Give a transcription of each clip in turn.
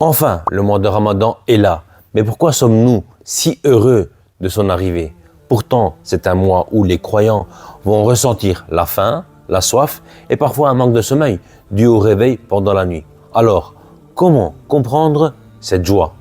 Enfin, le mois de Ramadan est là. Mais pourquoi sommes-nous si heureux de son arrivée? Pourtant, c'est un mois où les croyants vont ressentir la faim, la soif et parfois un manque de sommeil dû au réveil pendant la nuit. Alors, comment comprendre cette joie?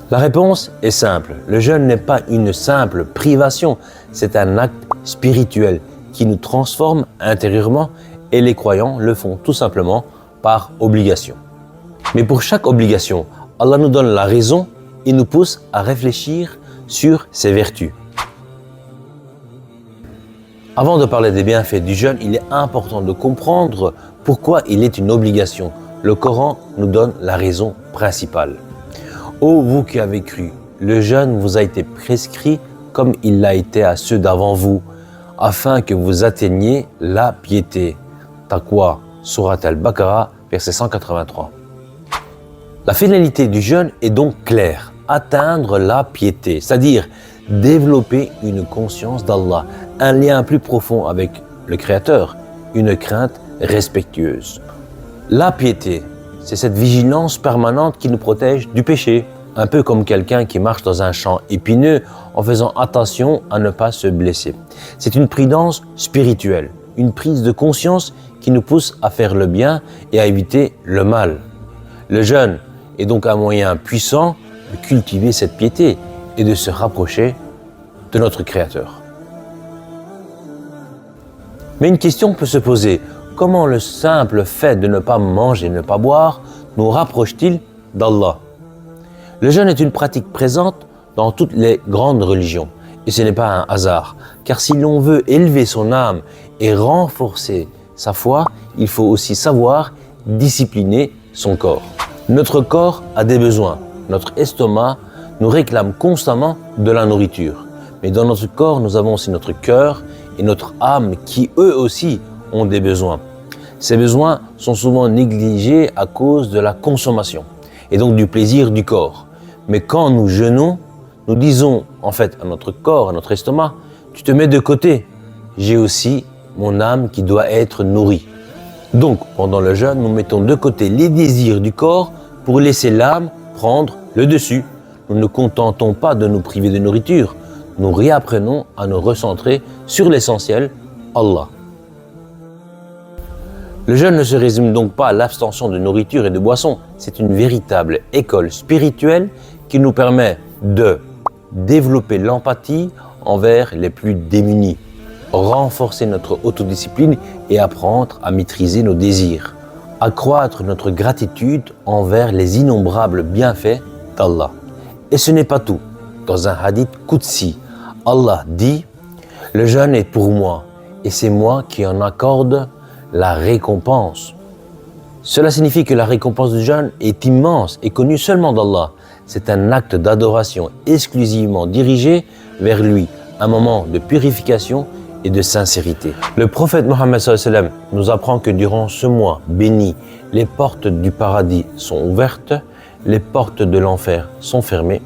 La réponse est simple. Le jeûne n'est pas une simple privation, c'est un acte spirituel qui nous transforme intérieurement et les croyants le font tout simplement par obligation. Mais pour chaque obligation, Allah nous donne la raison et nous pousse à réfléchir sur ses vertus. Avant de parler des bienfaits du jeûne, il est important de comprendre pourquoi il est une obligation. Le Coran nous donne la raison principale. Ô vous qui avez cru, le jeûne vous a été prescrit comme il l'a été à ceux d'avant vous, afin que vous atteigniez la piété. Taqwa, Sourate Al-Baqarah, verset 183. La finalité du jeûne est donc claire, atteindre la piété, c'est-à-dire développer une conscience d'Allah, un lien plus profond avec le Créateur, une crainte respectueuse. La piété, c'est cette vigilance permanente qui nous protège du péché, un peu comme quelqu'un qui marche dans un champ épineux en faisant attention à ne pas se blesser. C'est une prudence spirituelle, une prise de conscience qui nous pousse à faire le bien et à éviter le mal. Le jeûne est donc un moyen puissant de cultiver cette piété et de se rapprocher de notre Créateur. Mais une question peut se poser, comment le simple fait de ne pas manger et ne pas boire nous rapproche-t-il d'Allah? Le jeûne est une pratique présente dans toutes les grandes religions. Et ce n'est pas un hasard, car si l'on veut élever son âme et renforcer sa foi, il faut aussi savoir discipliner son corps. Notre corps a des besoins. Notre estomac nous réclame constamment de la nourriture. Mais dans notre corps, nous avons aussi notre cœur et notre âme qui, eux aussi, ont des besoins. Ces besoins sont souvent négligés à cause de la consommation et donc du plaisir du corps. Mais quand nous jeûnons, nous disons en fait à notre corps, à notre estomac, tu te mets de côté, j'ai aussi mon âme qui doit être nourrie. Donc pendant le jeûne, nous mettons de côté les désirs du corps pour laisser l'âme prendre le dessus. Nous ne contentons pas de nous priver de nourriture, nous réapprenons à nous recentrer sur l'essentiel, Allah. Le jeûne ne se résume donc pas à l'abstention de nourriture et de boissons, c'est une véritable école spirituelle qui nous permet de développer l'empathie envers les plus démunis, renforcer notre autodiscipline et apprendre à maîtriser nos désirs, accroître notre gratitude envers les innombrables bienfaits d'Allah. Et ce n'est pas tout. Dans un hadith Qudsi, Allah dit « Le jeûne est pour moi et c'est moi qui en accorde la récompense. » Cela signifie que la récompense du jeûne est immense et connue seulement d'Allah. C'est un acte d'adoration exclusivement dirigé vers lui, un moment de purification et de sincérité. Le prophète Mohammed sallallahu alayhi wa sallam nous apprend que durant ce mois béni, les portes du paradis sont ouvertes, les portes de l'enfer sont fermées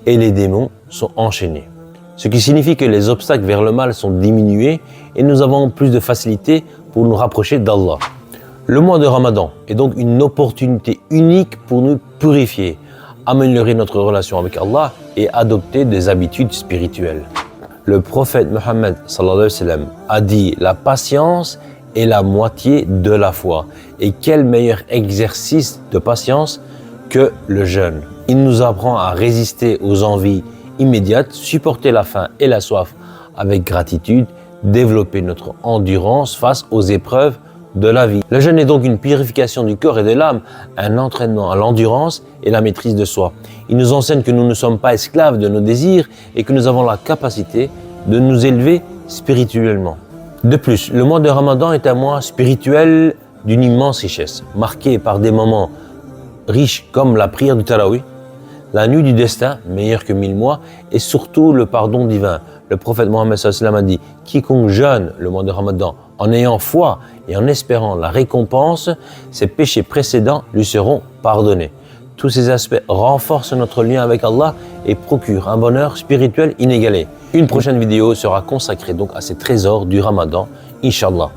et les démons sont enchaînés. Ce qui signifie que les obstacles vers le mal sont diminués et nous avons plus de facilité pour nous rapprocher d'Allah. Le mois de Ramadan est donc une opportunité unique pour nous purifier, améliorer notre relation avec Allah et adopter des habitudes spirituelles. Le prophète Mohammed sallallahu alayhi wa sallam a dit « La patience est la moitié de la foi ». Et quel meilleur exercice de patience que le jeûne. Il nous apprend à résister aux envies immédiates, supporter la faim et la soif avec gratitude, développer notre endurance face aux épreuves de la vie. Le jeûne est donc une purification du corps et de l'âme, un entraînement à l'endurance et la maîtrise de soi. Il nous enseigne que nous ne sommes pas esclaves de nos désirs et que nous avons la capacité de nous élever spirituellement. De plus, le mois de Ramadan est un mois spirituel d'une immense richesse, marqué par des moments riches comme la prière du Tarawih, la nuit du destin, meilleure que 1000 mois, et surtout le pardon divin. Le prophète Mohammed sallallahu alayhi wa sallam a dit « Quiconque jeûne le mois de Ramadan en ayant foi et en espérant la récompense, ses péchés précédents lui seront pardonnés. » Tous ces aspects renforcent notre lien avec Allah et procurent un bonheur spirituel inégalé. Une prochaine vidéo sera consacrée donc à ces trésors du Ramadan, Inch'Allah.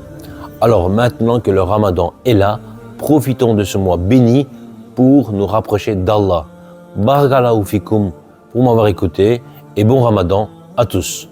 Alors maintenant que le Ramadan est là, profitons de ce mois béni pour nous rapprocher d'Allah. Barakallahu fikoum pour m'avoir écouté et bon Ramadan à tous.